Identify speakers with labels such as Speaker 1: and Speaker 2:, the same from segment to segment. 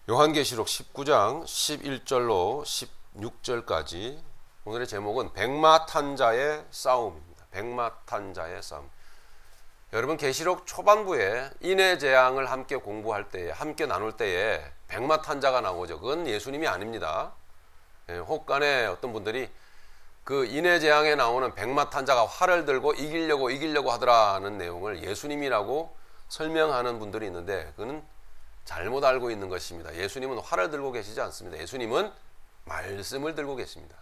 Speaker 1: 요한계시록 19장 11절로 16절까지 오늘의 제목은 백마탄자의 싸움입니다. 백마탄자의 싸움. 여러분, 계시록 초반부에 인해재앙을 함께 공부할 때에, 함께 나눌 때에 백마탄자가 나오죠. 그건 예수님이 아닙니다. 혹간에 어떤 분들이 그 인해재앙에 나오는 백마탄자가 활을 들고 이기려고 하더라는 내용을 예수님이라고 설명하는 분들이 있는데, 그는 잘못 알고 있는 것입니다. 예수님은 활을 들고 계시지 않습니다. 예수님은 말씀을 들고 계십니다.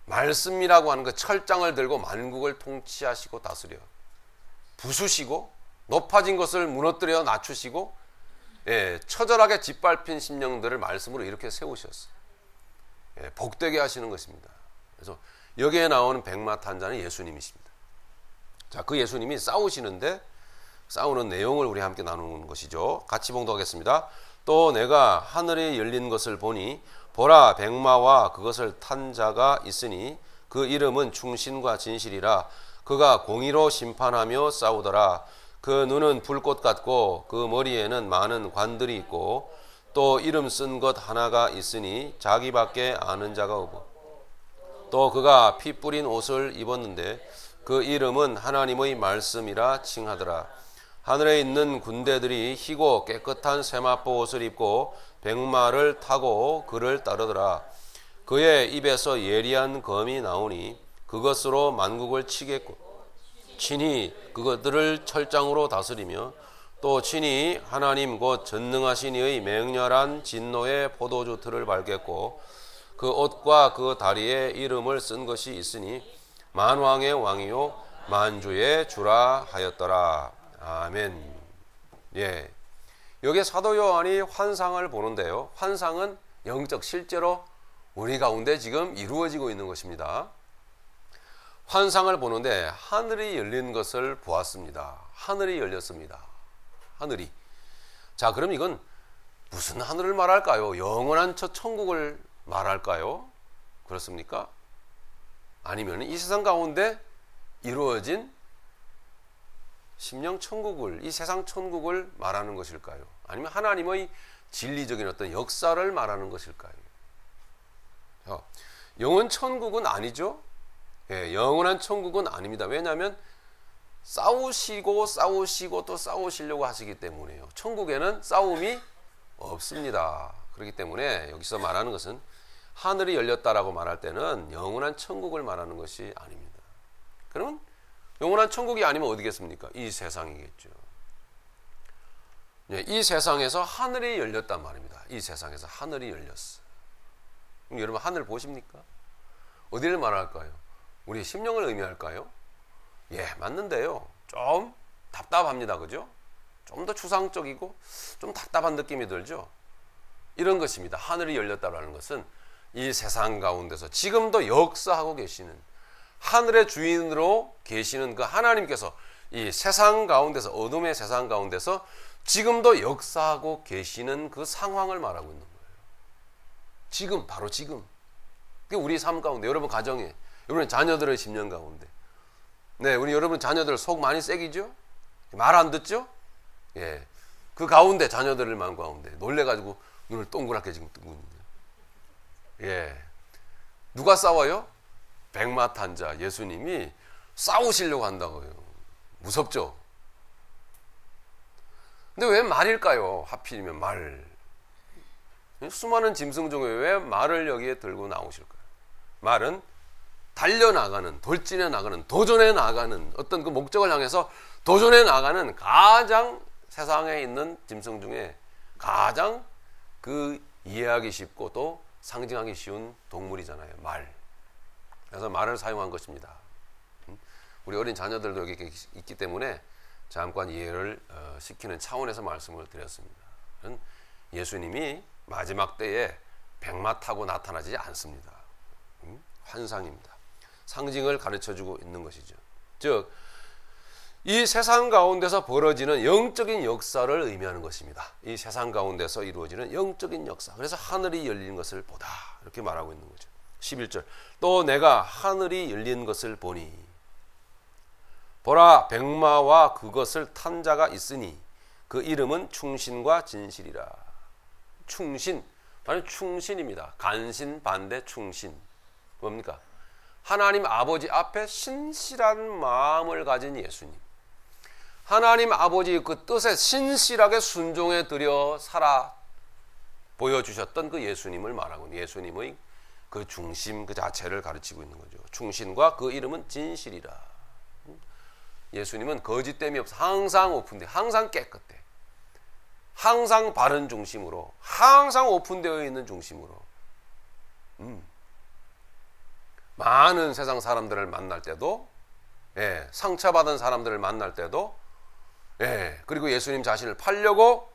Speaker 1: 말씀이라고 하는 그 철장을 들고 만국을 통치하시고 다스려 부수시고 높아진 것을 무너뜨려 낮추시고, 처절하게 짓밟힌 심령들을 말씀으로 이렇게 세우셨어요. 복되게 하시는 것입니다. 그래서 여기에 나오는 백마탄자는 예수님이십니다. 자, 그 예수님이 싸우시는데 싸우는 내용을 우리 함께 나누는 것이죠. 같이 봉독하겠습니다. 또 내가 하늘이 열린 것을 보니 보라, 백마와 그것을 탄 자가 있으니 그 이름은 충신과 진실이라. 그가 공의로 심판하며 싸우더라. 그 눈은 불꽃 같고 그 머리에는 많은 관들이 있고 또 이름 쓴 것 하나가 있으니 자기밖에 아는 자가 없고, 또 그가 피 뿌린 옷을 입었는데 그 이름은 하나님의 말씀이라 칭하더라. 하늘에 있는 군대들이 희고 깨끗한 세마포 옷을 입고 백마를 타고 그를 따르더라. 그의 입에서 예리한 검이 나오니 그것으로 만국을 치겠고 친히 그것들을 철장으로 다스리며 또 친히 하나님 곧 전능하신 이의 맹렬한 진노의 포도주 틀을 밟겠고 그 옷과 그 다리에 이름을 쓴 것이 있으니 만왕의 왕이요 만주의 주라 하였더라. 아멘. 예. 여기에 사도 요한이 환상을 보는데요. 환상은 영적, 실제로 우리 가운데 지금 이루어지고 있는 것입니다. 환상을 보는데 하늘이 열린 것을 보았습니다. 하늘이 열렸습니다. 하늘이. 자, 그럼 이건 무슨 하늘을 말할까요? 영원한 첫 천국을 말할까요? 그렇습니까? 아니면 이 세상 가운데 이루어진 심령 천국을, 이 세상 천국을 말하는 것일까요? 아니면 하나님의 진리적인 어떤 역사를 말하는 것일까요? 영원 천국은 아니죠. 영원한 천국은 아닙니다. 왜냐하면 싸우시고 또 싸우시려고 하시기 때문에요. 천국에는 싸움이 없습니다. 그렇기 때문에 여기서 말하는 것은 하늘이 열렸다라고 말할 때는 영원한 천국을 말하는 것이 아닙니다. 그러면 영원한 천국이 아니면 어디겠습니까? 이 세상이겠죠. 이 세상에서 하늘이 열렸단 말입니다. 이 세상에서 하늘이 열렸어. 그럼 여러분, 하늘 보십니까? 어디를 말할까요? 우리 심령을 의미할까요? 예, 맞는데요. 좀 답답합니다. 그죠? 좀 더 추상적이고 좀 답답한 느낌이 들죠? 이런 것입니다. 하늘이 열렸다라는 것은 이 세상 가운데서 지금도 역사하고 계시는, 하늘의 주인으로 계시는 그 하나님께서 이 세상 가운데서, 어둠의 세상 가운데서 지금도 역사하고 계시는 그 상황을 말하고 있는 거예요. 지금, 바로 지금. 우리 삶 가운데, 여러분 가정에, 여러분 자녀들의 심령 가운데, 우리 여러분 자녀들 속 많이 새기죠? 말 안 듣죠? 예, 그 가운데, 자녀들의 마음 가운데 놀래가지고 눈을 동그랗게 지금 뜨고 있는데, 예, 누가 싸워요? 백마탄자 예수님이 싸우시려고 한다고요. 무섭죠? 근데 왜 말일까요? 하필이면 말. 수많은 짐승 중에 왜 말을 여기에 들고 나오실까요? 말은 달려나가는, 돌진해 나가는, 도전해 나가는, 어떤 그 목적을 향해서 도전해 나가는 가장 세상에 있는 짐승 중에 가장 그 이해하기 쉽고 또 상징하기 쉬운 동물이잖아요. 말. 그래서 말을 사용한 것입니다. 우리 어린 자녀들도 여기 있기 때문에 잠깐 이해를 시키는 차원에서 말씀을 드렸습니다. 예수님이 마지막 때에 백마 타고 나타나지 않습니다. 환상입니다. 상징을 가르쳐주고 있는 것이죠. 즉, 이 세상 가운데서 벌어지는 영적인 역사를 의미하는 것입니다. 이 세상 가운데서 이루어지는 영적인 역사. 그래서 하늘이 열린 것을 보다, 이렇게 말하고 있는 거죠. 11절. 또 내가 하늘이 열린 것을 보니 보라, 백마와 그것을 탄 자가 있으니 그 이름은 충신과 진실이라. 충신. 바로 충신입니다. 간신 반대 충신. 뭡니까? 하나님 아버지 앞에 신실한 마음을 가진 예수님. 하나님 아버지의 그 뜻에 신실하게 순종해 드려 살아 보여주셨던 그 예수님을 말하고 예수님의 그 중심 그 자체를 가르치고 있는 거죠. 충신과 그 이름은 진실이라. 예수님은 거짓됨이 없어. 항상 오픈돼. 항상 깨끗해. 항상 바른 중심으로. 항상 오픈되어 있는 중심으로. 많은 세상 사람들을 만날 때도, 예, 상처받은 사람들을 만날 때도, 예, 그리고 예수님 자신을 팔려고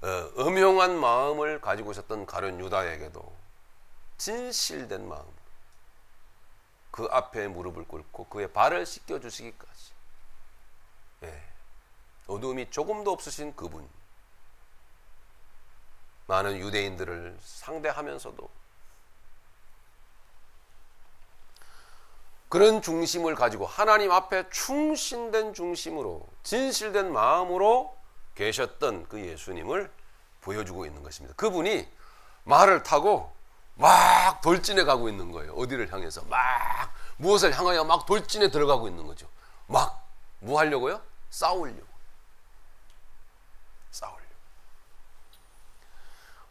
Speaker 1: 음흉한 마음을 가지고 있었던 가룟 유다에게도 진실된 마음, 그 앞에 무릎을 꿇고 그의 발을 씻겨주시기까지, 예, 어두움이 조금도 없으신 그분, 많은 유대인들을 상대하면서도 그런 중심을 가지고 하나님 앞에 충신된 중심으로 진실된 마음으로 계셨던 그 예수님을 보여주고 있는 것입니다. 그분이 말을 타고 막 돌진해 가고 있는 거예요. 어디를 향해서 막 무엇을 향하여 막 돌진해 들어가고 있는 거죠. 막 뭐 하려고요? 싸우려고.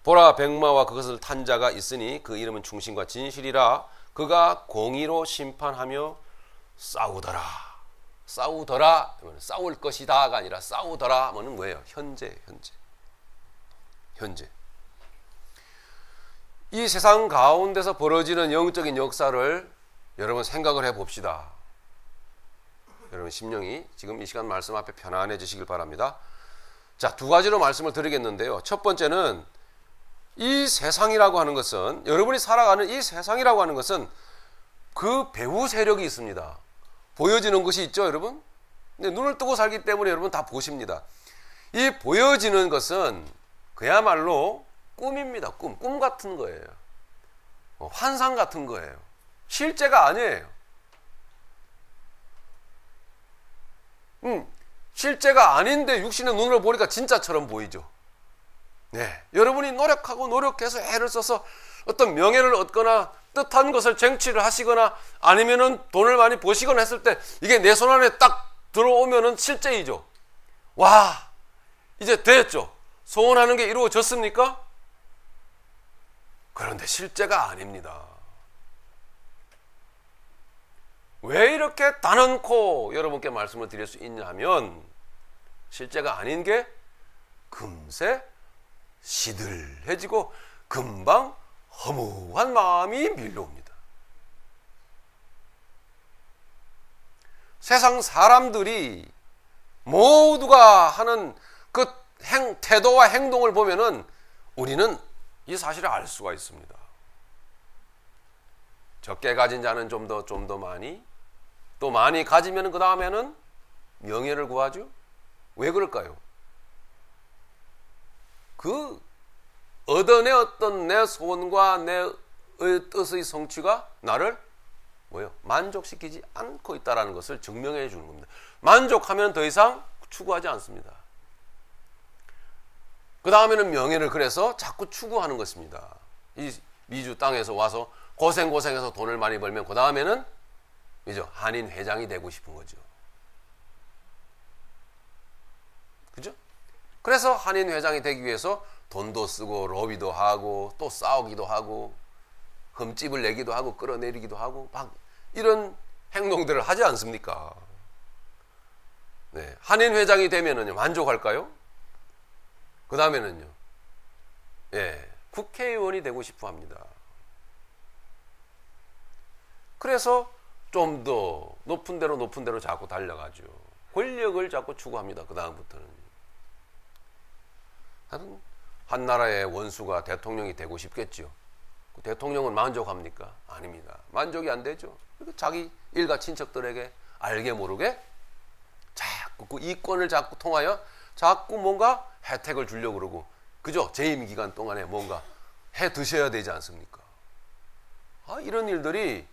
Speaker 1: 보라, 백마와 그것을 탄 자가 있으니 그 이름은 충신과 진실이라. 그가 공의로 심판하며 싸우더라. 싸울 것이다가 아니라 싸우더라 하면 뭐예요? 현재. 이 세상 가운데서 벌어지는 영적인 역사를 여러분 생각을 해봅시다. 여러분 심령이 지금 이 시간 말씀 앞에 편안해지시길 바랍니다. 자, 두 가지로 말씀을 드리겠는데요. 첫 번째는 이 세상이라고 하는 것은, 여러분이 살아가는 이 세상이라고 하는 것은 그 배후 세력이 있습니다. 보여지는 것이 있죠, 여러분? 근데 눈을 뜨고 살기 때문에 여러분 다 보십니다. 이 보여지는 것은 그야말로 꿈입니다. 꿈 같은 거예요. 환상 같은 거예요. 실제가 아니에요. 실제가 아닌데 육신의 눈으로 보니까 진짜처럼 보이죠. 네, 여러분이 노력해서 애를 써서 어떤 명예를 얻거나 뜻한 것을 쟁취를 하시거나 아니면은 돈을 많이 버시거나 했을 때 이게 내 손 안에 딱 들어오면은 실제이죠. 와, 이제 됐죠. 소원하는 게 이루어졌습니까? 그런데 실제가 아닙니다. 왜 이렇게 단언코 여러분께 말씀을 드릴 수 있냐면, 실제가 아닌 게 금세 시들해지고 금방 허무한 마음이 밀려옵니다. 세상 사람들이 모두가 하는 그 태도와 행동을 보면은 우리는 이 사실을 알 수가 있습니다. 적게 가진 자는 좀 더 많이, 또 많이 가지면 그 다음에는 명예를 구하죠. 왜 그럴까요? 그 얻어내었던 내 소원과 내 뜻의 성취가 나를 만족시키지 않고 있다는 것을 증명해 주는 겁니다. 만족하면 더 이상 추구하지 않습니다. 그 다음에는 명예를 그래서 자꾸 추구하는 것입니다. 이 미주 땅에서 와서 고생해서 돈을 많이 벌면 그 다음에는 한인 회장이 되고 싶은 거죠. 그죠? 그래서 한인 회장이 되기 위해서 돈도 쓰고 로비도 하고 또 싸우기도 하고 흠집을 내기도 하고 끌어내리기도 하고 막 이런 행동들을 하지 않습니까? 네, 한인 회장이 되면은요 만족할까요? 그 다음에는요, 예, 국회의원이 되고 싶어 합니다. 그래서 좀 더 높은 데로 자꾸 달려가죠. 권력을 자꾸 추구합니다. 그 다음부터는. 한 나라의 원수가 대통령이 되고 싶겠죠. 그 대통령은 만족합니까? 아닙니다. 만족이 안 되죠. 자기 일가 친척들에게 알게 모르게 자꾸 그 이권을 자꾸 통하여 자꾸 뭔가 혜택을 주려고 그러고, 그죠? 재임 기간 동안에 뭔가 해 드셔야 되지 않습니까? 이런 일들이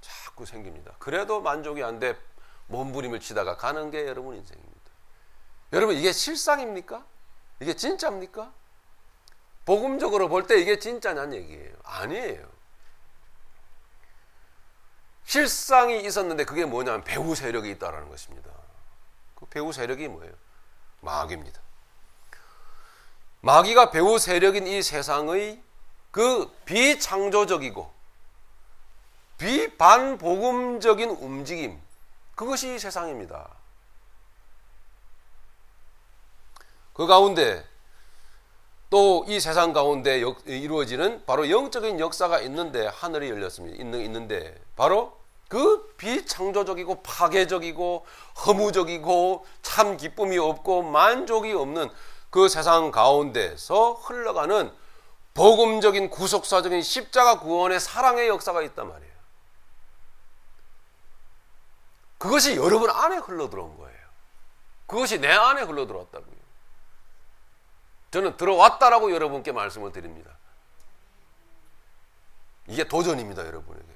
Speaker 1: 자꾸 생깁니다. 그래도 만족이 안 돼 몸부림을 치다가 가는 게 여러분 인생입니다. 여러분, 이게 실상입니까? 이게 진짜입니까? 복음적으로 볼 때 이게 진짜냐는 얘기예요. 아니에요. 실상이 있었는데 그게 뭐냐면 배후 세력이 있다라는 것입니다. 그 배후 세력이 뭐예요? 마귀입니다. 마귀가 배후 세력인 이 세상의 그 비창조적이고 비반복음적인 움직임, 그것이 세상입니다. 그 가운데 또 이 세상 가운데 이루어지는 바로 영적인 역사가 있는데, 하늘이 열렸습니다. 있는데 바로 그 비창조적이고 파괴적이고 허무적이고 참 기쁨이 없고 만족이 없는 그 세상 가운데서 흘러가는 복음적인 구속사적인 십자가 구원의 사랑의 역사가 있단 말이에요. 그것이 여러분 안에 흘러들어온 거예요. 그것이 내 안에 흘러들어왔다고요. 저는 들어왔다라고 여러분께 말씀을 드립니다. 이게 도전입니다, 여러분에게.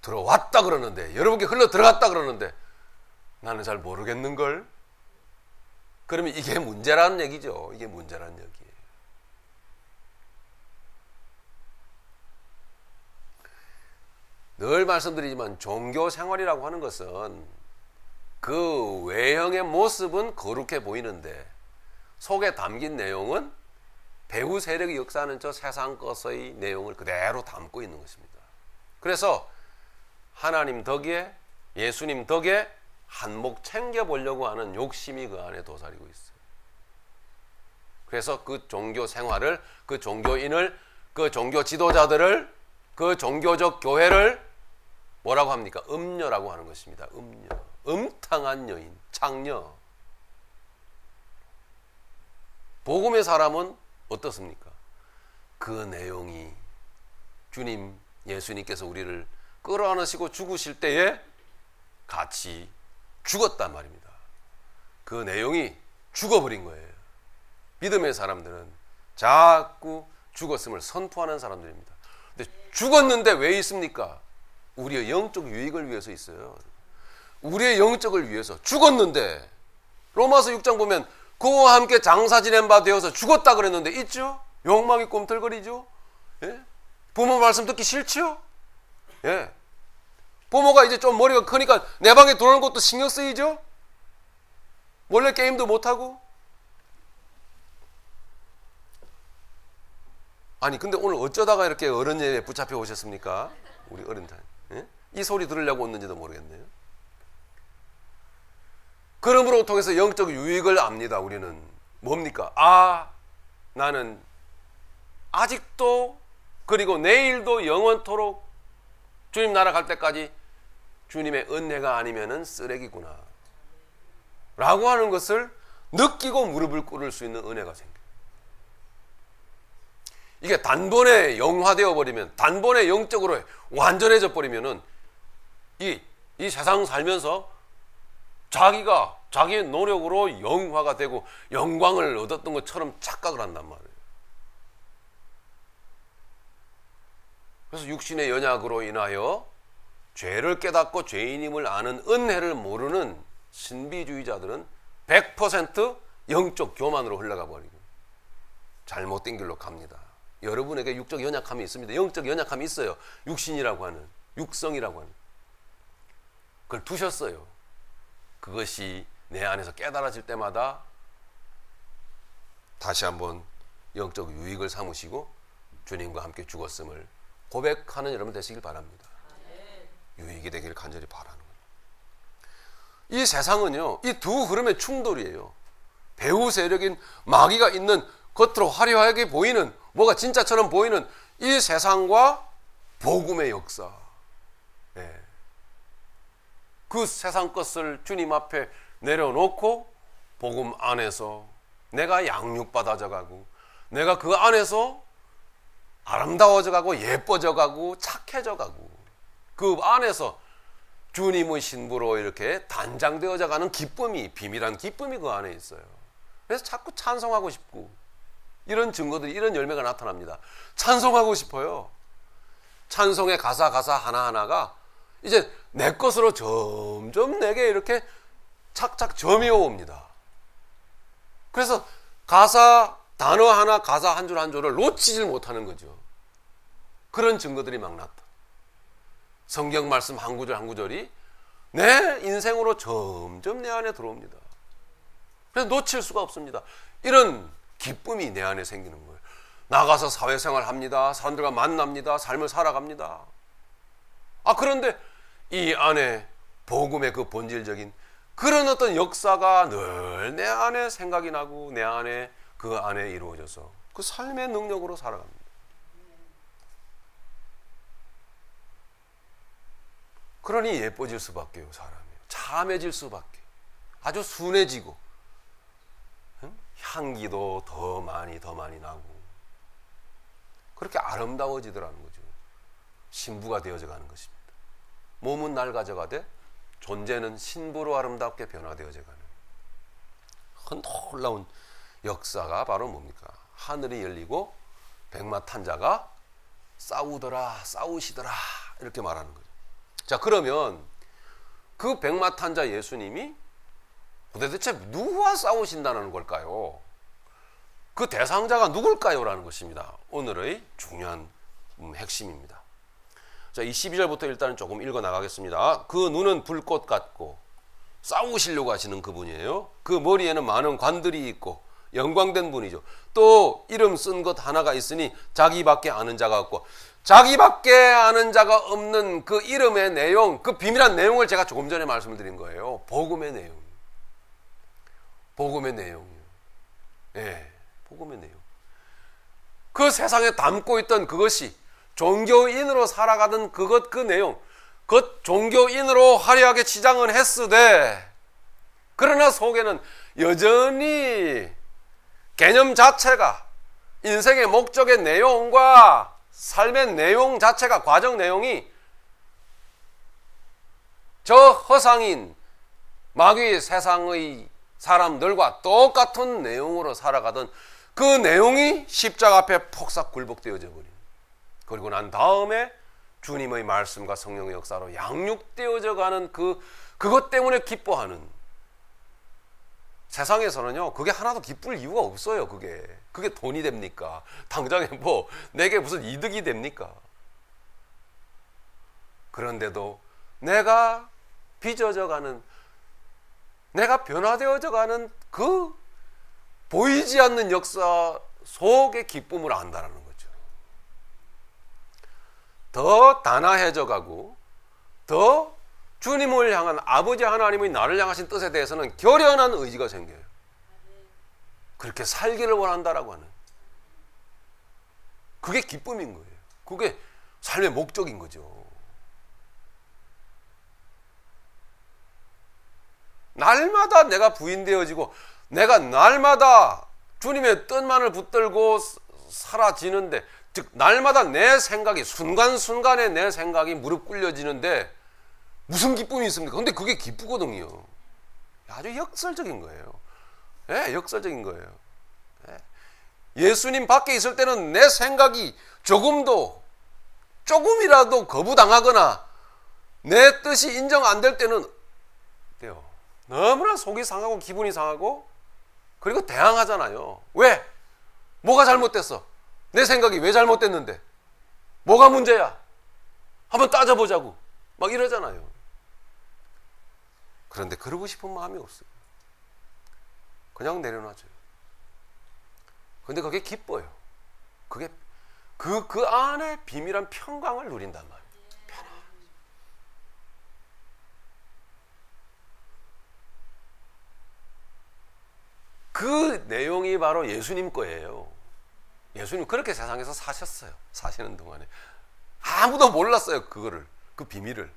Speaker 1: 들어왔다 그러는데, 여러분께 흘러 들어갔다 그러는데 나는 잘 모르겠는걸? 그러면 이게 문제라는 얘기죠. 이게 문제라는 얘기예요. 늘 말씀드리지만 종교 생활이라고 하는 것은 그 외형의 모습은 거룩해 보이는데 속에 담긴 내용은 배후 세력이 역사하는 저 세상 것의 내용을 그대로 담고 있는 것입니다. 그래서 하나님 덕에, 예수님 덕에 한몫 챙겨보려고 하는 욕심이 그 안에 도사리고 있어요. 그래서 그 종교 생활을, 그 종교인을, 그 종교 지도자들을, 그 종교적 교회를 뭐라고 합니까? 음녀라고 하는 것입니다. 음녀. 음탕한 여인, 창녀. 복음의 사람은 어떻습니까? 그 내용이 주님, 예수님께서 우리를 끌어안으시고 죽으실 때에 같이 죽었단 말입니다. 그 내용이 죽어버린 거예요. 믿음의 사람들은 자꾸 죽었음을 선포하는 사람들입니다. 근데 죽었는데 왜 있습니까? 우리의 영적 유익을 위해서 있어요. 우리의 영적을 위해서 죽었는데, 로마서 6장 보면 그와 함께 장사 지낸 바 되어서 죽었다 그랬는데 있죠? 욕망이 꿈틀거리죠? 예? 부모 말씀 듣기 싫죠? 예. 부모가 이제 좀 머리가 크니까 내 방에 들어오는 것도 신경 쓰이죠? 원래 게임도 못하고? 아니 근데 오늘 어쩌다가 이렇게 어른 예에 붙잡혀 오셨습니까? 우리 어른들. 예? 이 소리 들으려고 왔는지도 모르겠네요. 그러므로 통해서 영적 유익을 압니다. 우리는 뭡니까? 아, 나는 아직도 그리고 내일도 영원토록 주님 나라 갈 때까지 주님의 은혜가 아니면은 쓰레기구나 라고 하는 것을 느끼고 무릎을 꿇을 수 있는 은혜가 생겨요. 이게 단번에 영화되어 버리면, 단번에 영적으로 완전해져 버리면은 이 세상 살면서 자기가 자기의 노력으로 영화가 되고 영광을 얻었던 것처럼 착각을 한단 말이에요. 그래서 육신의 연약으로 인하여 죄를 깨닫고 죄인임을 아는 은혜를 모르는 신비주의자들은 100% 영적 교만으로 흘러가 버리고 잘못된 길로 갑니다. 여러분에게 육적 연약함이 있습니다. 영적 연약함이 있어요. 육신이라고 하는, 육성이라고 하는. 그걸 두셨어요. 그것이 내 안에서 깨달아질 때마다 다시 한번 영적 유익을 삼으시고 주님과 함께 죽었음을 고백하는 여러분 되시길 바랍니다. 유익이 되기를 간절히 바라는 거예요. 이 세상은요, 이 두 흐름의 충돌이에요. 배후 세력인 마귀가 있는 겉으로 화려하게 보이는, 뭐가 진짜처럼 보이는 이 세상과 복음의 역사. 네. 그 세상 것을 주님 앞에 내려놓고 복음 안에서 내가 양육받아져 가고, 내가 그 안에서 아름다워져 가고 예뻐져 가고 착해져 가고, 그 안에서 주님의 신부로 이렇게 단장되어져 가는 기쁨이, 비밀한 기쁨이 그 안에 있어요. 그래서 자꾸 찬송하고 싶고, 이런 증거들이, 이런 열매가 나타납니다. 찬송하고 싶어요. 찬송의 가사 하나하나가 이제 내 것으로 점점 내게 이렇게 착착 점이 옵니다. 그래서 가사 단어 하나, 가사 한 줄 한 줄을 놓치질 못하는 거죠. 그런 증거들이 막 나타. 성경 말씀 한 구절 한 구절이 내 인생으로 점점 내 안에 들어옵니다. 그래서 놓칠 수가 없습니다. 이런 기쁨이 내 안에 생기는 거예요. 나가서 사회생활 합니다. 사람들과 만납니다. 삶을 살아갑니다. 그런데 이 안에 복음의 그 본질적인 그런 어떤 역사가 늘 내 안에 생각이 나고 내 안에 그 안에 이루어져서 그 삶의 능력으로 살아갑니다. 그러니 예뻐질 수밖에요. 사람이 참해질 수밖에. 아주 순해지고 향기도 더 많이 나고 그렇게 아름다워지더라는 거죠. 신부가 되어져 가는 것입니다. 몸은 낡아져가되 존재는 신부로 아름답게 변화되어져 가는 놀라운 역사가 바로 뭡니까? 하늘이 열리고 백마탄자가 싸우시더라 이렇게 말하는 거죠. 자, 그러면 그 백마탄자 예수님이 도대체 누구와 싸우신다는 걸까요? 그 대상자가 누굴까요? 라는 것입니다. 오늘의 중요한 핵심입니다. 자, 이 12절부터 일단은 조금 읽어 나가겠습니다. 그 눈은 불꽃 같고 싸우시려고 하시는 그분이에요. 그 머리에는 많은 관들이 있고 영광된 분이죠. 또 이름 쓴 것 하나가 있으니 자기밖에 아는 자가 없고, 자기밖에 아는 자가 없는 그 이름의 내용, 그 비밀한 내용을 제가 조금 전에 말씀을 드린 거예요. 복음의 내용. 복음의 내용이요. 예, 복음의 내용. 그 세상에 담고 있던 그것이 종교인으로 살아가던 그 내용, 그 종교인으로 화려하게 치장은 했으되, 그러나 속에는 여전히 개념 자체가, 인생의 목적의 내용과 삶의 내용 자체가, 과정 내용이 저 허상인 마귀 세상의 사람들과 똑같은 내용으로 살아가던 그 내용이 십자가 앞에 폭삭 굴복되어져 버린, 그리고 난 다음에 주님의 말씀과 성령의 역사로 양육되어져 가는 그것 때문에 기뻐하는, 세상에서는요 그게 하나도 기쁠 이유가 없어요. 그게 돈이 됩니까? 당장에 뭐 내게 무슨 이득이 됩니까? 그런데도 내가 빚어져 가는, 내가 변화되어져 가는 그 보이지 않는 역사 속의 기쁨을 안다라는 거죠. 더 단아해져 가고 더 주님을 향한, 아버지 하나님의 나를 향하신 뜻에 대해서는 결연한 의지가 생겨요. 그렇게 살기를 원한다라고 하는, 그게 기쁨인 거예요. 그게 삶의 목적인 거죠. 날마다 내가 부인되어지고 내가 날마다 주님의 뜻만을 붙들고 사라지는데, 즉 날마다 내 생각이, 순간순간에 내 생각이 무릎 꿇려지는데 무슨 기쁨이 있습니까? 근데 그게 기쁘거든요. 아주 역설적인 거예요. 예, 역설적인 거예요. 예. 예수님 밖에 있을 때는 내 생각이 조금이라도 거부당하거나 내 뜻이 인정 안 될 때는 돼요. 너무나 속이 상하고 기분이 상하고, 그리고 대항하잖아요. 왜? 뭐가 잘못됐어? 내 생각이 왜 잘못됐는데? 뭐가 문제야? 한번 따져보자고 막 이러잖아요. 그런데 그러고 싶은 마음이 없어요. 그냥 내려놔줘요. 그런데 그게 기뻐요. 그게 그 안에 비밀한 평강을 누린단 말이에요. 그 내용이 바로 예수님 거예요. 예수님 그렇게 세상에서 사셨어요. 사시는 동안에 아무도 몰랐어요. 그 비밀을.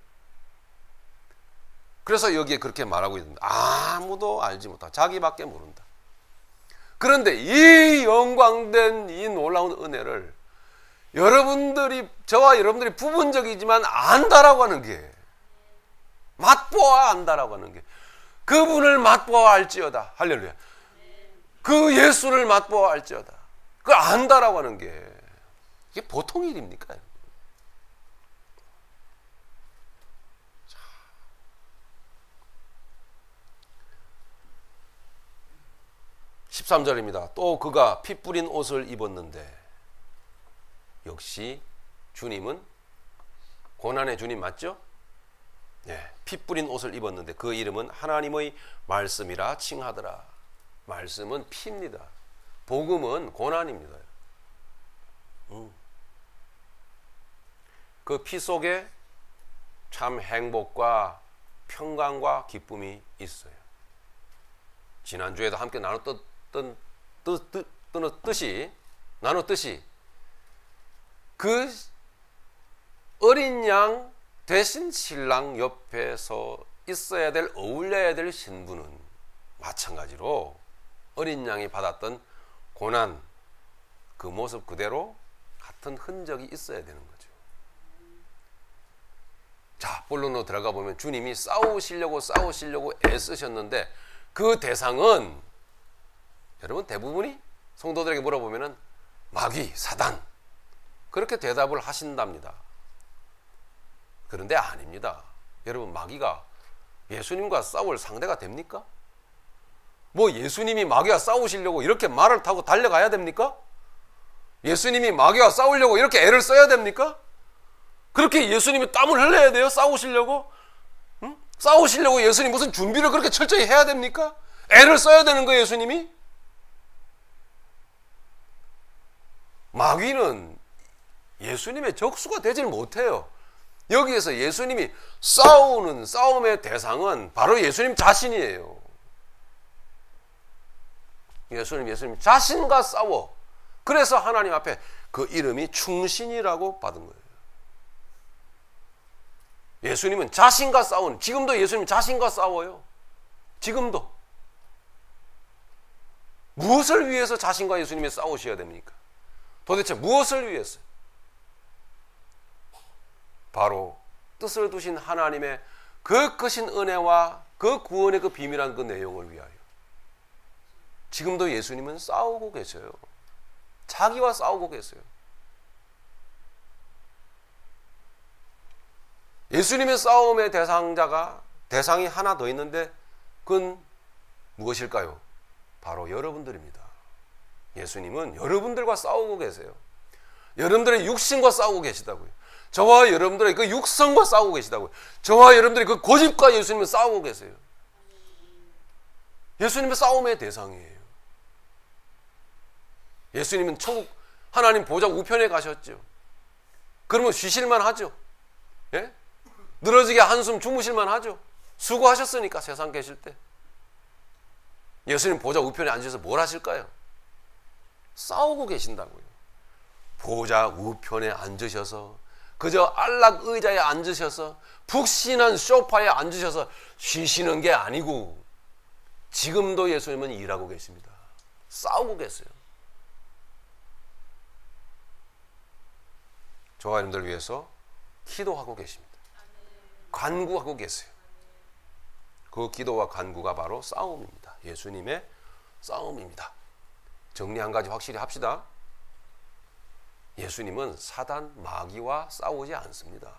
Speaker 1: 그래서 여기에 그렇게 말하고 있습니다. 아무도 알지 못하고 자기밖에 모른다. 그런데 이 영광된 이 놀라운 은혜를 저와 여러분들이 부분적이지만 안다라고 하는 게, 맛보아 안다라고 하는 게, 그분을 맛보아 알지어다. 할렐루야. 그 예수를 맛보아 알지어다. 그걸 안다라고 하는 게 이게 보통 일입니까? 1 13절입니다. 또 그가 피 뿌린 옷을 입었는데, 역시 주님은 고난의 주님 맞죠? 네, 피 뿌린 옷을 입었는데 그 이름은 하나님의 말씀이라 칭하더라. 말씀은 피입니다. 복음은 고난입니다. 그 피 속에 참 행복과 평강과 기쁨이 있어요. 지난주에도 함께 나눴듯이 그 어린 양 대신 신랑 옆에서 있어야 될, 어울려야 될 신부는 마찬가지로 어린 양이 받았던 고난, 그 모습 그대로 같은 흔적이 있어야 되는 거죠. 자, 본론으로 들어가 보면 주님이 싸우시려고 애쓰셨는데 그 대상은, 여러분 대부분이 성도들에게 물어보면은 마귀, 사단, 그렇게 대답을 하신답니다. 그런데 아닙니다. 여러분, 마귀가 예수님과 싸울 상대가 됩니까? 뭐 예수님이 마귀와 싸우시려고 이렇게 말을 타고 달려가야 됩니까? 예수님이 마귀와 싸우려고 이렇게 애를 써야 됩니까? 그렇게 예수님이 땀을 흘려야 돼요? 싸우시려고? 응? 싸우시려고 예수님 무슨 준비를 그렇게 철저히 해야 됩니까? 애를 써야 되는 거예요, 예수님이? 마귀는 예수님의 적수가 되질 못해요. 여기에서 예수님이 싸우는 싸움의 대상은 바로 예수님 자신이에요. 예수님 자신과 싸워. 그래서 하나님 앞에 그 이름이 충신이라고 받은 거예요. 예수님은 자신과 싸우는, 지금도 예수님 자신과 싸워요. 지금도. 무엇을 위해서 자신과 예수님이 싸우셔야 됩니까? 도대체 무엇을 위해서? 바로 뜻을 두신 하나님의 그 크신 은혜와 그 구원의 그 비밀한 그 내용을 위하여. 지금도 예수님은 싸우고 계셔요. 자기와 싸우고 계세요. 예수님의 싸움의 대상이 하나 더 있는데 그건 무엇일까요? 바로 여러분들입니다. 예수님은 여러분들과 싸우고 계세요. 여러분들의 육신과 싸우고 계시다고요. 저와 여러분들의 그 육성과 싸우고 계시다고요. 저와 여러분들의 그 고집과 예수님은 싸우고 계세요. 예수님의 싸움의 대상이에요. 예수님은 천국 하나님 보좌 우편에 가셨죠. 그러면 쉬실만 하죠. 예? 늘어지게 한숨 주무실만 하죠. 수고하셨으니까 세상 계실 때. 예수님 보좌 우편에 앉아서 뭘 하실까요? 싸우고 계신다고요. 보좌 우편에 앉으셔서, 그저 안락 의자에 앉으셔서, 푹신한 소파에 앉으셔서 쉬시는 게 아니고 지금도 예수님은 일하고 계십니다. 싸우고 계세요. 저와 여러분들 위해서 기도하고 계십니다. 간구하고 계세요. 그 기도와 간구가 바로 싸움입니다. 예수님의 싸움입니다. 정리 한 가지 확실히 합시다. 예수님은 사단 마귀와 싸우지 않습니다.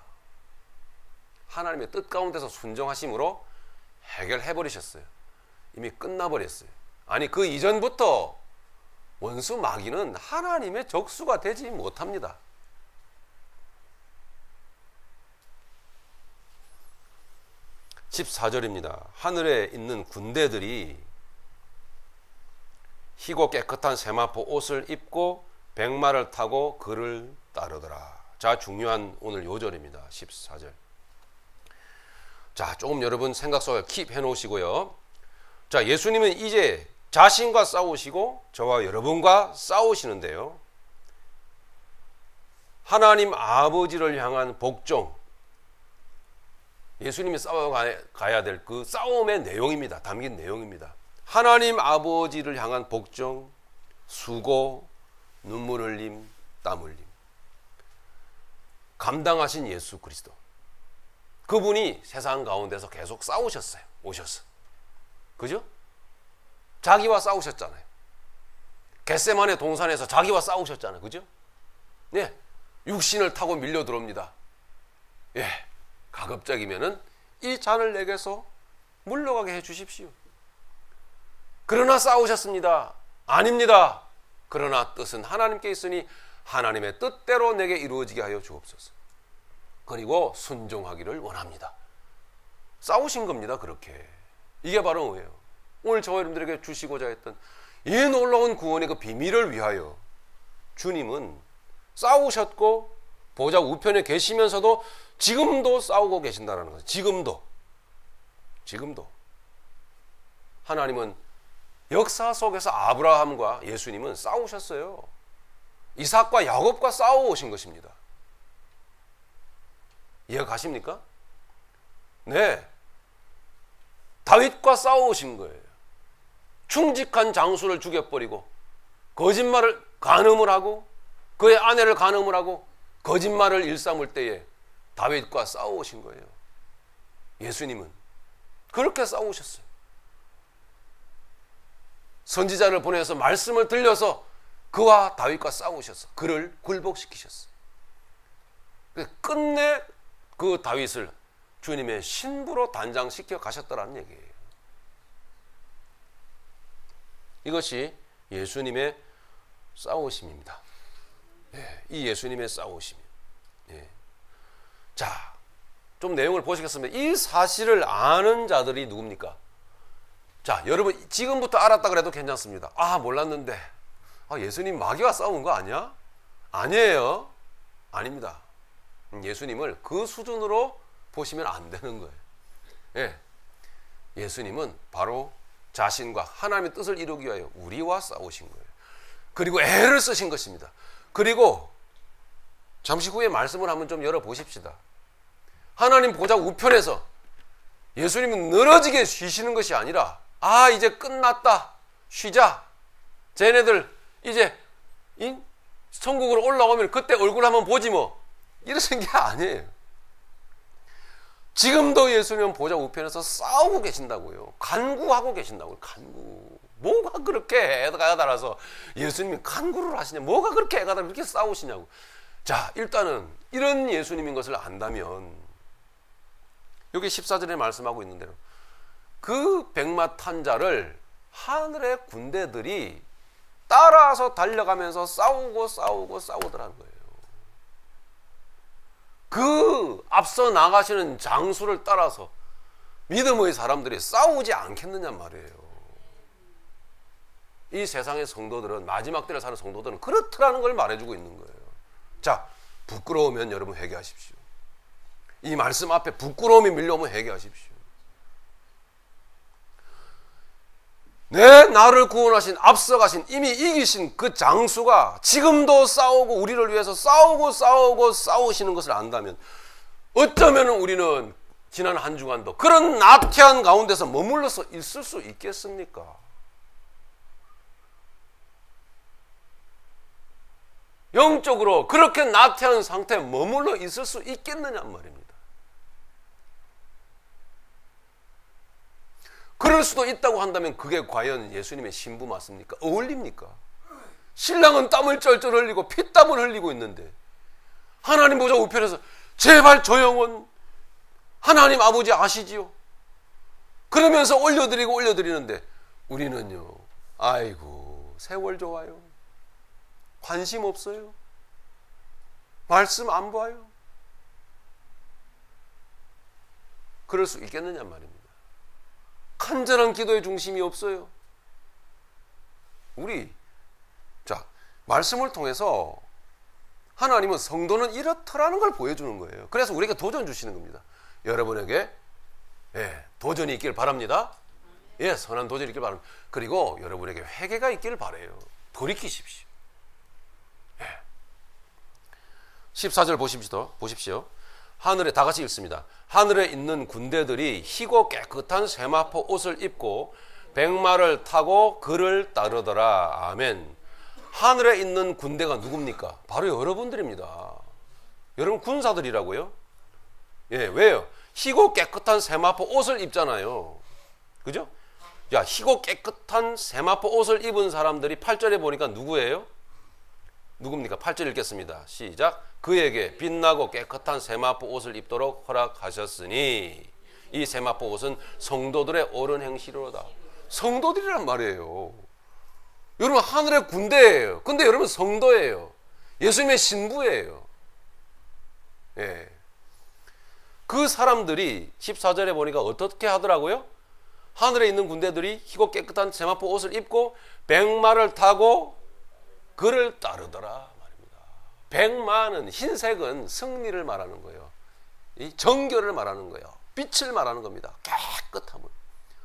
Speaker 1: 하나님의 뜻 가운데서 순종하심으로 해결해 버리셨어요. 이미 끝나버렸어요. 아니, 그 이전부터 원수 마귀는 하나님의 적수가 되지 못합니다. 14절입니다. 하늘에 있는 군대들이 희고 깨끗한 세마포 옷을 입고 백마를 타고 그를 따르더라. 자, 중요한 오늘 요절입니다. 14절. 자, 조금 여러분 생각 속에 킵 해놓으시고요. 자, 예수님은 이제 자신과 싸우시고 저와 여러분과 싸우시는데요. 하나님 아버지를 향한 복종, 예수님이 싸워가야 될 그 싸움의 내용입니다. 담긴 내용입니다. 하나님 아버지를 향한 복종, 수고, 눈물 흘림, 땀 흘림. 감당하신 예수 그리스도. 그분이 세상 가운데서 계속 싸우셨어요. 오셔서. 그죠? 자기와 싸우셨잖아요. 겟세마네 동산에서 자기와 싸우셨잖아요. 그죠? 네. 육신을 타고 밀려 들어옵니다. 예. 가급적이면은 이 잔을 내게서 물러가게 해 주십시오. 그러나 싸우셨습니다. 아닙니다. 그러나 뜻은 하나님께 있으니 하나님의 뜻대로 내게 이루어지게 하여 주옵소서. 그리고 순종하기를 원합니다. 싸우신 겁니다. 그렇게. 이게 바로 뭐예요? 오늘 저와 여러분들에게 주시고자 했던 이 놀라운 구원의 그 비밀을 위하여 주님은 싸우셨고 보좌 우편에 계시면서도 지금도 싸우고 계신다는 거죠. 지금도 하나님은 역사 속에서 아브라함과 예수님은 싸우셨어요. 이삭과 야곱과 싸워오신 것입니다. 이해가 가십니까? 네. 다윗과 싸워오신 거예요. 충직한 장수를 죽여버리고 거짓말을 간음을 하고 그의 아내를 간음을 하고 거짓말을 일삼을 때에 다윗과 싸워오신 거예요. 예수님은 그렇게 싸우셨어요. 선지자를 보내서 말씀을 들려서 그와 다윗과 싸우셔서 그를 굴복시키셨어요. 끝내 그 다윗을 주님의 신부로 단장시켜 가셨다는 얘기예요. 이것이 예수님의 싸우심입니다. 예, 이 예수님의 싸우심. 예. 자, 좀 내용을 보시겠습니다. 이 사실을 아는 자들이 누굽니까? 자, 여러분 지금부터 알았다 그래도 괜찮습니다. 아, 몰랐는데. 아, 예수님 마귀와 싸운 거 아니야? 아니에요. 아닙니다. 예수님을 그 수준으로 보시면 안 되는 거예요. 예. 예수님은 바로 자신과 하나님의 뜻을 이루기 위하여 우리와 싸우신 거예요. 그리고 애를 쓰신 것입니다. 그리고 잠시 후에 말씀을 한번 좀 열어보십시다. 하나님 보좌 우편에서 예수님은 늘어지게 쉬시는 것이 아니라 아, 이제 끝났다. 쉬자. 쟤네들 이제 천국으로 올라오면 그때 얼굴 한번 보지 뭐. 이러신 게 아니에요. 지금도 예수님은 보좌 우편에서 싸우고 계신다고요. 간구하고 계신다고요. 간구. 뭐가 그렇게 애가 달아서 예수님이 간구를 하시냐. 뭐가 그렇게 애가 달아서 그렇게 싸우시냐고. 자, 일단은 이런 예수님인 것을 안다면 여기 14절에 말씀하고 있는 대로 그 백마 탄자를 하늘의 군대들이 따라서 달려가면서 싸우더라는 거예요. 그 앞서 나가시는 장수를 따라서 믿음의 사람들이 싸우지 않겠느냐 말이에요. 이 세상의 성도들은, 마지막 때를 사는 성도들은 그렇더라는 걸 말해주고 있는 거예요. 자, 부끄러우면 여러분 회개하십시오. 이 말씀 앞에 부끄러움이 밀려오면 회개하십시오. 나를 구원하신, 앞서가신, 이미 이기신 그 장수가 지금도 싸우고 우리를 위해서 싸우시는 것을 안다면 어쩌면 우리는 지난 한 주간도 그런 나태한 가운데서 머물러서 있을 수 있겠습니까? 영적으로 그렇게 나태한 상태에 머물러 있을 수 있겠느냐 말입니다. 그럴 수도 있다고 한다면 그게 과연 예수님의 신부 맞습니까? 어울립니까? 신랑은 땀을 쩔쩔 흘리고 피땀을 흘리고 있는데 하나님 보좌 우편에서 제발 저 영혼 하나님 아버지 아시지요? 그러면서 올려드리는데 우리는요, 아이고 세월 좋아요, 관심 없어요, 말씀 안 봐요. 그럴 수 있겠느냐 말입니다. 간절한 기도의 중심이 없어요. 자, 말씀을 통해서 하나님은 성도는 이렇더라는 걸 보여주는 거예요. 그래서 우리에게 도전 주시는 겁니다. 여러분에게 도전이 있길 바랍니다. 선한 도전이 있길 바랍니다. 그리고 여러분에게 회개가 있길 바라요. 돌이키십시오. 14절 보십시오. 하늘에, 다 같이 읽습니다. 하늘에 있는 군대들이 희고 깨끗한 세마포 옷을 입고 백마를 타고 그를 따르더라. 아멘. 하늘에 있는 군대가 누굽니까? 바로 여러분들입니다. 여러분 군사들이라고요? 왜요? 희고 깨끗한 세마포 옷을 입잖아요. 그죠? 야, 희고 깨끗한 세마포 옷을 입은 사람들이 8절에 보니까 누구예요? 누굽니까? 8절 읽겠습니다. 시작. 그에게 빛나고 깨끗한 세마포 옷을 입도록 허락하셨으니 이 세마포 옷은 성도들의 옳은 행실로다. 성도들이란 말이에요. 여러분 하늘의 군대예요. 근데 여러분 성도예요. 예수님의 신부예요. 예. 그 사람들이 14절에 보니까 어떻게 하더라고요? 하늘에 있는 군대들이 희고 깨끗한 세마포 옷을 입고 백마를 타고 그를 따르더라 말입니다. 백마는 흰색은 승리를 말하는 거예요. 이 정결을 말하는 거예요. 빛을 말하는 겁니다. 깨끗함을.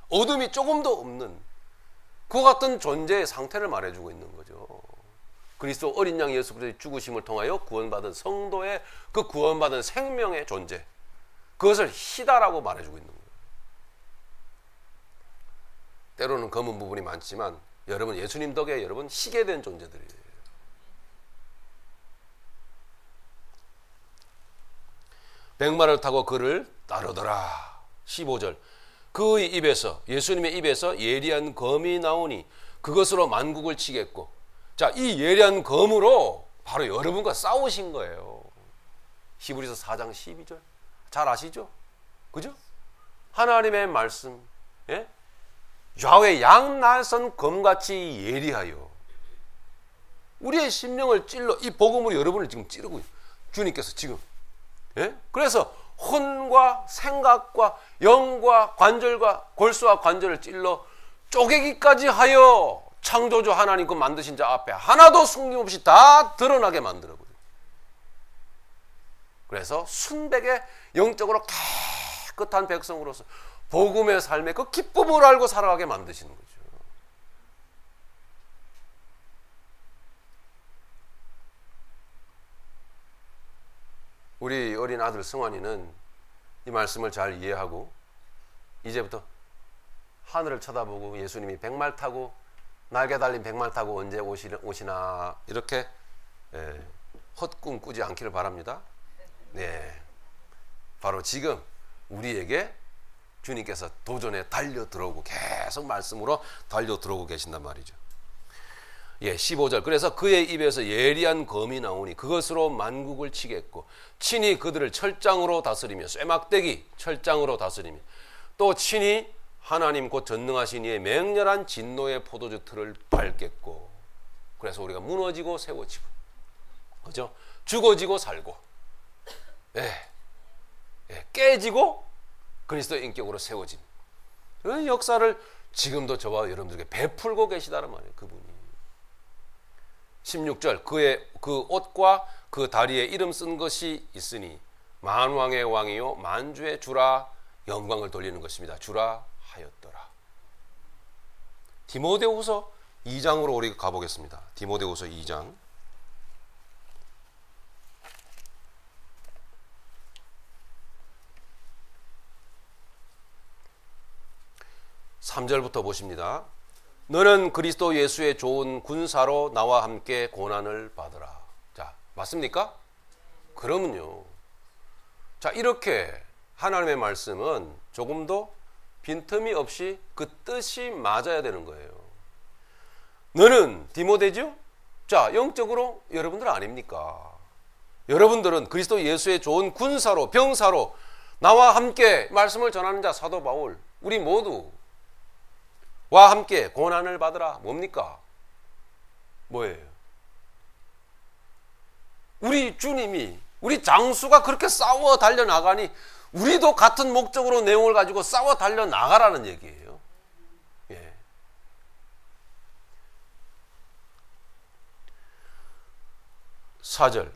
Speaker 1: 어둠이 조금도 없는 그 같은 존재의 상태를 말해주고 있는 거죠. 그리스도 어린 양 예수 그리스도의 죽으심을 통하여 구원받은 성도의 그 구원받은 생명의 존재, 그것을 희다라고 말해주고 있는 거예요. 때로는 검은 부분이 많지만 여러분 예수님 덕에 여러분 희게 된 존재들이에요. 백마를 타고 그를 따르더라. 15절 그의 입에서 예수님의 입에서 예리한 검이 나오니 그것으로 만국을 치겠고, 자, 이 예리한 검으로 바로 여러분과 싸우신 거예요. 히브리서 4장 12절 잘 아시죠? 그죠? 하나님의 말씀, 예? 야훼 양날선 검같이 예리하여 우리의 심령을 찔러, 이 복음으로 여러분을 지금 찌르고 있어요. 주님께서 지금, 예? 그래서 혼과 생각과 영과 관절과 골수와 관절을 찔러 쪼개기까지 하여 창조주 하나님 그 만드신 자 앞에 하나도 숨김없이 다 드러나게 만들어버려요. 그래서 순백의 영적으로 깨끗한 백성으로서 복음의 삶의 그 기쁨을 알고 살아가게 만드시는 거죠. 우리 어린 아들 승환이는 이 말씀을 잘 이해하고 이제부터 하늘을 쳐다보고 예수님이 백말 타고 날개 달린 백말 타고 언제 오시나 이렇게 헛꿈 꾸지 않기를 바랍니다. 네, 바로 지금 우리에게 주님께서 도전에 달려 들어오고 계속 말씀으로 달려 들어오고 계신단 말이죠. 예, 15절 그래서 그의 입에서 예리한 검이 나오니 그것으로 만국을 치겠고 친히 그들을 철장으로 다스리며 쇠막대기 철장으로 다스리며 또 친히 하나님 곧 전능하신 이의 맹렬한 진노의 포도주 틀을 밟겠고, 그래서 우리가 무너지고 세워지고, 그죠? 죽어지고 살고, 깨지고 그리스도의 인격으로 세워진 그런 역사를 지금도 저와 여러분들에게 베풀고 계시다는 말이에요. 그분이. 16절 그의 그 옷과 그 다리에 이름 쓴 것이 있으니 만왕의 왕이요 만주의 주라 영광을 돌리는 것입니다. 주라 하였더라. 디모데후서 2장으로 우리가 가보겠습니다. 디모데후서 2장 3절부터 보십니다. 너는 그리스도 예수의 좋은 군사로 나와 함께 고난을 받으라. 자, 맞습니까? 그러면요. 자, 이렇게 하나님의 말씀은 조금도 빈틈이 없이 그 뜻이 맞아야 되는 거예요. 너는 디모데죠? 자, 영적으로 여러분들 아닙니까? 여러분들은 그리스도 예수의 좋은 군사로, 병사로 나와 함께 말씀을 전하는 자 사도 바울, 우리 모두 와 함께 고난을 받으라. 뭡니까? 뭐예요? 우리 주님이, 우리 장수가 그렇게 싸워 달려나가니 우리도 같은 목적으로 내용을 가지고 싸워 달려나가라는 얘기예요. 예. 사절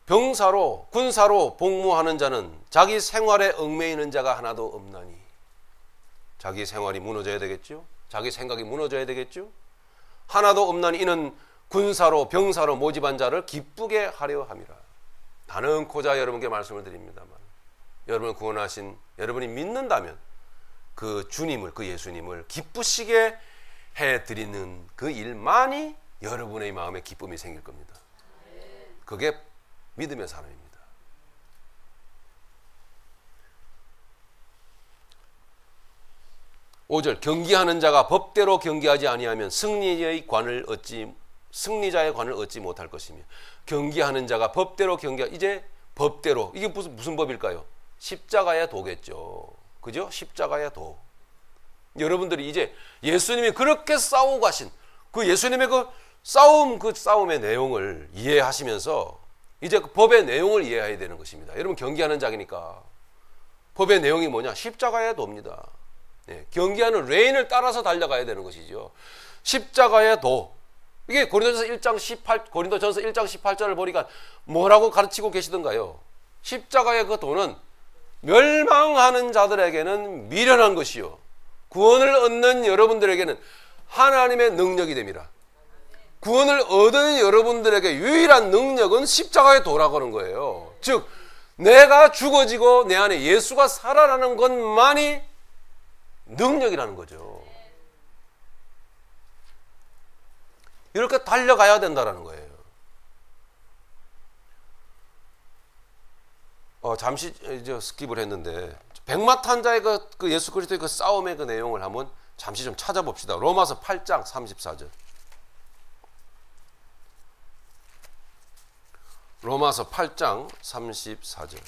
Speaker 1: 병사로 군사로 복무하는 자는 자기 생활에 얽매이는 자가 하나도 없나니. 자기 생활이 무너져야 되겠죠. 자기 생각이 무너져야 되겠죠. 하나도 없나니 이는 군사로 병사로 모집한 자를 기쁘게 하려 함이라. 단언코자 여러분께 말씀을 드립니다만, 여러분을 구원하신 여러분이 믿는다면 그 주님을, 그 예수님을 기쁘시게 해드리는 그 일만이 여러분의 마음에 기쁨이 생길 겁니다. 그게 믿음의 사람입니다. 5절 경기하는 자가 법대로 경기하지 아니하면 승리자의 관을 얻지 못할 것이며, 경기하는 자가 법대로 이제 법대로, 이게 무슨 법일까요? 십자가의 도겠죠. 그죠? 십자가의 도. 여러분들이 이제 예수님이 그렇게 싸우고 가신 그 예수님의 그 싸움의 내용을 이해하시면서 이제 그 법의 내용을 이해해야 되는 것입니다. 여러분 경기하는 자기니까 법의 내용이 뭐냐? 십자가의 도입니다. 네, 경기하는 레인을 따라서 달려가야 되는 것이죠. 십자가의 도. 이게 고린도전서 1장 18절을 보니까 뭐라고 가르치고 계시던가요? 십자가의 그 도는 멸망하는 자들에게는 미련한 것이요, 구원을 얻는 여러분들에게는 하나님의 능력이 됩니다. 구원을 얻은 여러분들에게 유일한 능력은 십자가의 도라고 하는 거예요. 즉 내가 죽어지고 내 안에 예수가 살아나는 것만이 능력이라는 거죠. 이렇게 달려가야 된다는 거예요. 잠시 이제 스킵을 했는데 백마탄자의 그 예수 그리스도의 그 싸움의 그 내용을 한번 잠시 좀 찾아봅시다. 로마서 8장 34절. 로마서 8장 34절.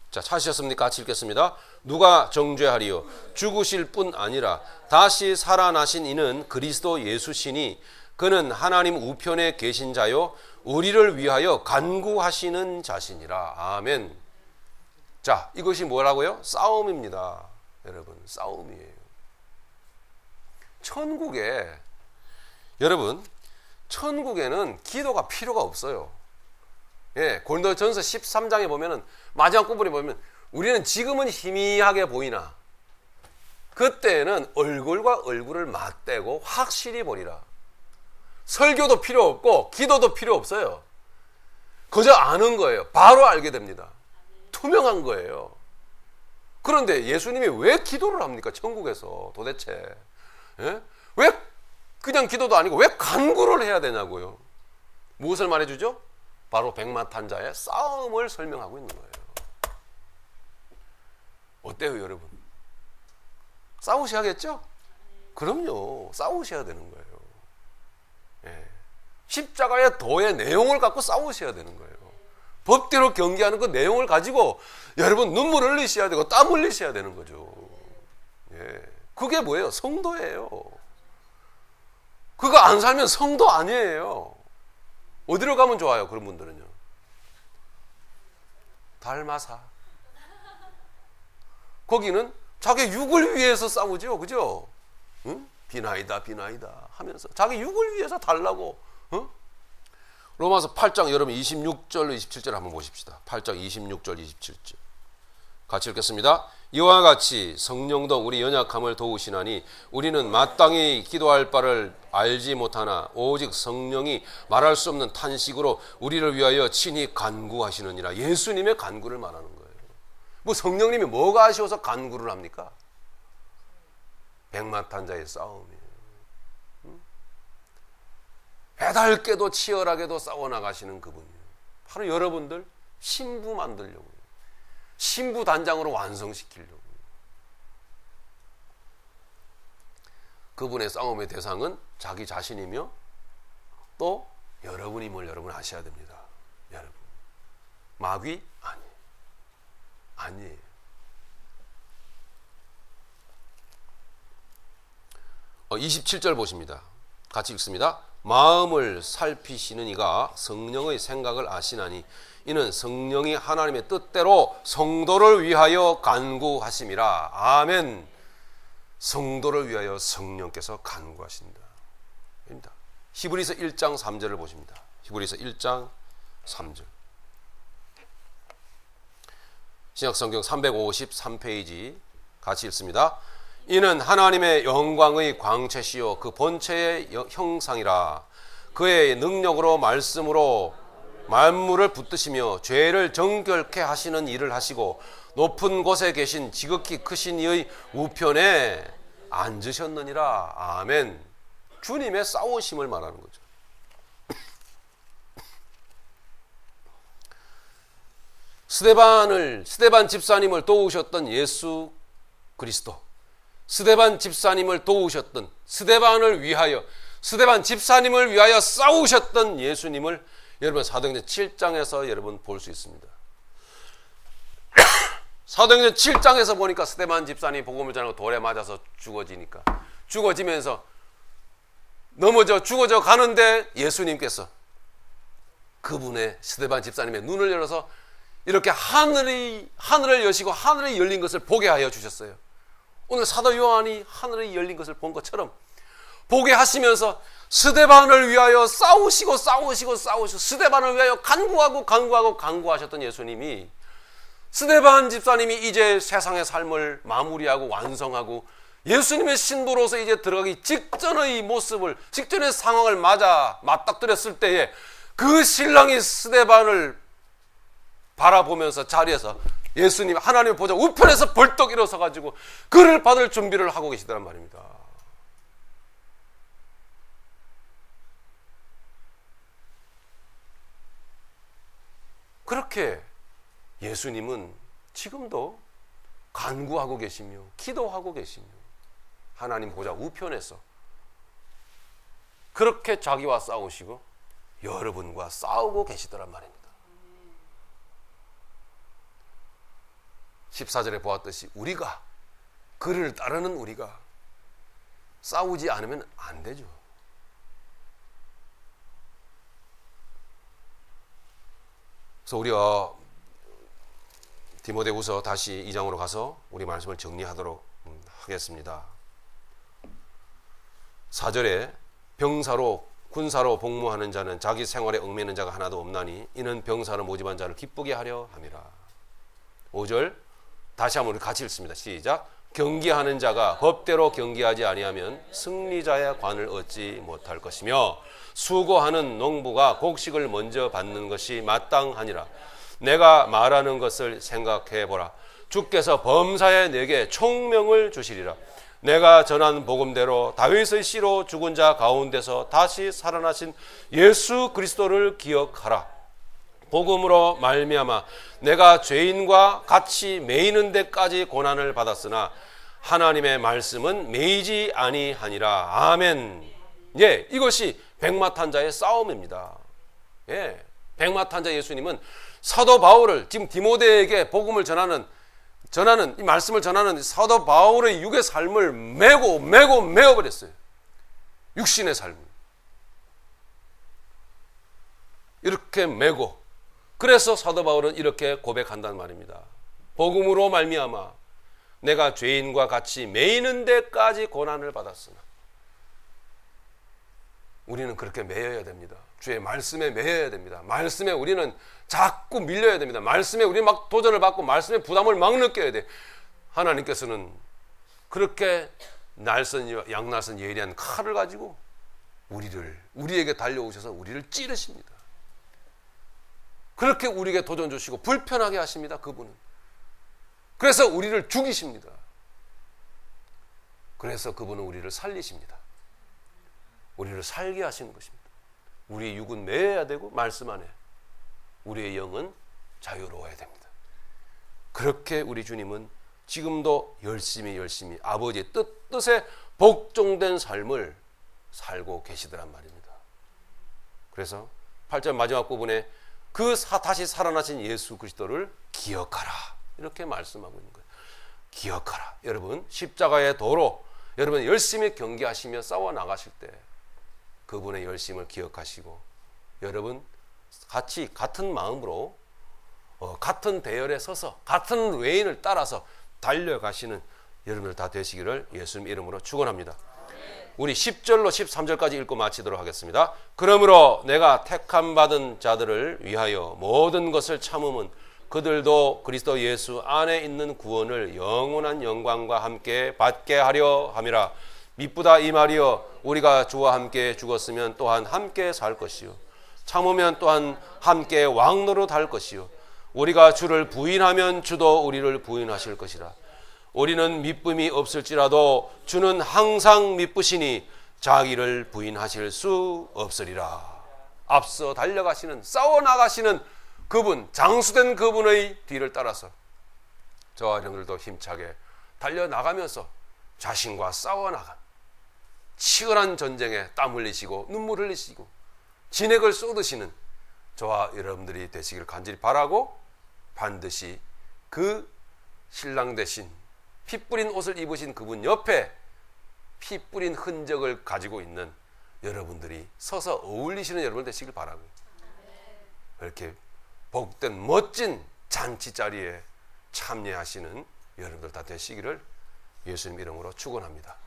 Speaker 1: 자, 찾으셨습니까? 같이 읽겠습니다. 누가 정죄하리요? 죽으실 뿐 아니라 다시 살아나신 이는 그리스도 예수시니 그는 하나님 우편에 계신 자요 우리를 위하여 간구하시는 자신이라. 아멘. 자, 이것이 뭐라고요? 싸움입니다. 여러분, 싸움이에요. 천국에는 기도가 필요가 없어요. 예, 고린도전서 13장에 보면은 마지막 부분에 보면 우리는 지금은 희미하게 보이나 그때는 얼굴과 얼굴을 맞대고 확실히 보리라. 설교도 필요 없고 기도도 필요 없어요. 그저 아는 거예요. 바로 알게 됩니다. 투명한 거예요. 그런데 예수님이 왜 기도를 합니까? 천국에서 도대체. 예? 왜 그냥 기도도 아니고 왜 간구를 해야 되냐고요. 무엇을 말해주죠? 바로 백마탄자의 싸움을 설명하고 있는 거예요. 어때요, 여러분? 싸우셔야겠죠? 그럼요. 싸우셔야 되는 거예요. 예. 십자가의 도의 내용을 갖고 싸우셔야 되는 거예요. 법대로 경기하는 그 내용을 가지고 여러분 눈물 흘리셔야 되고 땀 흘리셔야 되는 거죠. 예. 그게 뭐예요? 성도예요. 그거 안 살면 성도 아니에요. 어디로 가면 좋아요? 그런 분들은요. 달마사. 거기는 자기 육을 위해서 싸우죠. 그죠? 응? 비나이다 하면서 자기 육을 위해서 달라고. 응? 로마서 8장 여러분 26절 27절 한번 보십시다. 8장 26절 27절 같이 읽겠습니다. 이와 같이 성령도 우리 연약함을 도우시나니 우리는 마땅히 기도할 바를 알지 못하나 오직 성령이 말할 수 없는 탄식으로 우리를 위하여 친히 간구하시느니라. 예수님의 간구를 말하는 거예요. 뭐 성령님이 뭐가 아쉬워서 간구를 합니까? 백마탄자의 싸움이에요. 애달게도 치열하게도 싸워나가시는 그분이에요. 바로 여러분들 신부 만들려고요. 신부 단장으로 완성시키려고. 그분의 싸움의 대상은 자기 자신이며 또 여러분임을 여러분 아셔야 됩니다. 여러분. 마귀? 아니에요. 27절 보십니다. 같이 읽습니다. 마음을 살피시는 이가 성령의 생각을 아시나니 이는 성령이 하나님의 뜻대로 성도를 위하여 간구하심이라. 아멘. 성도를 위하여 성령께서 간구하신다. 입니다. 히브리서 1장 3절을 보십니다. 히브리서 1장 3절. 신약성경 353페이지 같이 읽습니다. 이는 하나님의 영광의 광채시요 그 본체의 형상이라. 그의 능력으로 말씀으로 만물을 붙드시며 죄를 정결케 하시는 일을 하시고 높은 곳에 계신 지극히 크신 이의 우편에 앉으셨느니라. 아멘. 주님의 싸우심을 말하는 거죠. 스데반 집사님을 도우셨던 예수 그리스도, 스데반 집사님을 도우셨던, 스데반 집사님을 위하여 싸우셨던 예수님을 여러분 사도행전 7장에서 여러분 볼 수 있습니다. 사도행전 7장에서 보니까 스데반 집사님이 복음을 전하고 돌에 맞아서 죽어지면서 죽어져 가는데 예수님께서 그분의 스데반 집사님의 눈을 열어서 이렇게 하늘을 여시고 하늘이 열린 것을 보게 하여 주셨어요. 오늘 사도 요한이 하늘이 열린 것을 본 것처럼 보게 하시면서 스데반을 위하여 싸우시고 스데반을 위하여 간구하셨던 예수님이 스데반 집사님이 이제 세상의 삶을 마무리하고 완성하고 예수님의 신부로서 이제 들어가기 직전의 모습을, 직전의 상황을 맞닥뜨렸을 때에 그 신랑이 스데반을 바라보면서 자리에서 예수님 하나님 보좌 우편에서 벌떡 일어서 가지고 그를 받을 준비를 하고 계시더란 말입니다. 그렇게 예수님은 지금도 간구하고 계시며 기도하고 계시며 하나님 보좌 우편에서 그렇게 자기와 싸우시고 여러분과 싸우고 계시더란 말입니다. 14절에 보았듯이 우리가, 그를 따르는 우리가 싸우지 않으면 안 되죠. 그래서 우리가 디모데후서 다시 2장으로 가서 우리 말씀을 정리하도록 하겠습니다. 4절에 병사로 군사로 복무하는 자는 자기 생활에 얽매이는 자가 하나도 없나니 이는 병사로 모집한 자를 기쁘게 하려 함이라. 5절 다시 한번 우리 같이 읽습니다. 시작. 경기하는 자가 법대로 경기하지 아니하면 승리자의 관을 얻지 못할 것이며 수고하는 농부가 곡식을 먼저 받는 것이 마땅하니라. 내가 말하는 것을 생각해 보라. 주께서 범사에 내게 총명을 주시리라. 내가 전한 복음대로 다윗의 씨로 죽은 자 가운데서 다시 살아나신 예수 그리스도를 기억하라. 복음으로 말미암아 내가 죄인과 같이 매이는 데까지 고난을 받았으나 하나님의 말씀은 매이지 아니하니라. 아멘. 예, 이것이 백마탄자의 싸움입니다. 예, 백마탄자 예수님은 사도 바울을 지금 디모데에게 복음을 전하는 이 말씀을 전하는 사도 바울의 육의 삶을 메어버렸어요. 육신의 삶을 이렇게 메고, 그래서 사도 바울은 이렇게 고백한단 말입니다. 복음으로 말미암아 내가 죄인과 같이 매이는 데까지 고난을 받았으나. 우리는 그렇게 매여야 됩니다. 주의 말씀에 매여야 됩니다. 말씀에 우리는 자꾸 밀려야 됩니다. 말씀에 우리 막 도전을 받고 말씀에 부담을 막 느껴야 돼. 하나님께서는 그렇게 양날선 예리한 칼을 가지고 우리에게 달려오셔서 우리를 찌르십니다. 그렇게 우리에게 도전 주시고 불편하게 하십니다. 그분은. 그래서 우리를 죽이십니다. 그래서 그분은 우리를 살리십니다. 우리를 살게 하시는 것입니다. 우리의 육은 매여야 되고 말씀 안에 우리의 영은 자유로워야 됩니다. 그렇게 우리 주님은 지금도 열심히 아버지의 뜻에 복종된 삶을 살고 계시더란 말입니다. 그래서 8절 마지막 부분에 다시 살아나신 예수 그리스도를 기억하라, 이렇게 말씀하고 있는 거예요. 기억하라. 여러분 십자가의 도로 여러분 열심히 경기하시며 싸워 나가실 때 그분의 열심을 기억하시고 여러분 같은 마음으로 같은 대열에 서서 같은 레인을 따라서 달려가시는 여러분들 다 되시기를 예수님 이름으로 축원합니다. 우리 10절로 13절까지 읽고 마치도록 하겠습니다. 그러므로 내가 택함 받은 자들을 위하여 모든 것을 참음은 그들도 그리스도 예수 안에 있는 구원을 영원한 영광과 함께 받게 하려 함이라. 미쁘다 이 말이여, 우리가 주와 함께 죽었으면 또한 함께 살 것이요 참으면 또한 함께 왕노릇 할 것이요 우리가 주를 부인하면 주도 우리를 부인하실 것이라. 우리는 미쁨이 없을지라도 주는 항상 미쁘시니 자기를 부인하실 수 없으리라. 앞서 달려가시는, 싸워나가시는 그분, 장수된 그분의 뒤를 따라서 저와 여러분들도 힘차게 달려나가면서 자신과 싸워나간 치열한 전쟁에 땀 흘리시고 눈물 흘리시고 진액을 쏟으시는 저와 여러분들이 되시기를 간절히 바라고, 반드시 그 신랑 대신 피 뿌린 옷을 입으신 그분 옆에 피 뿌린 흔적을 가지고 있는 여러분들이 서서 어울리시는 여러분 되시길 바라고요. 이렇게 복된 멋진 잔치 자리에 참여하시는 여러분들 다 되시기를 예수님 이름으로 축원합니다.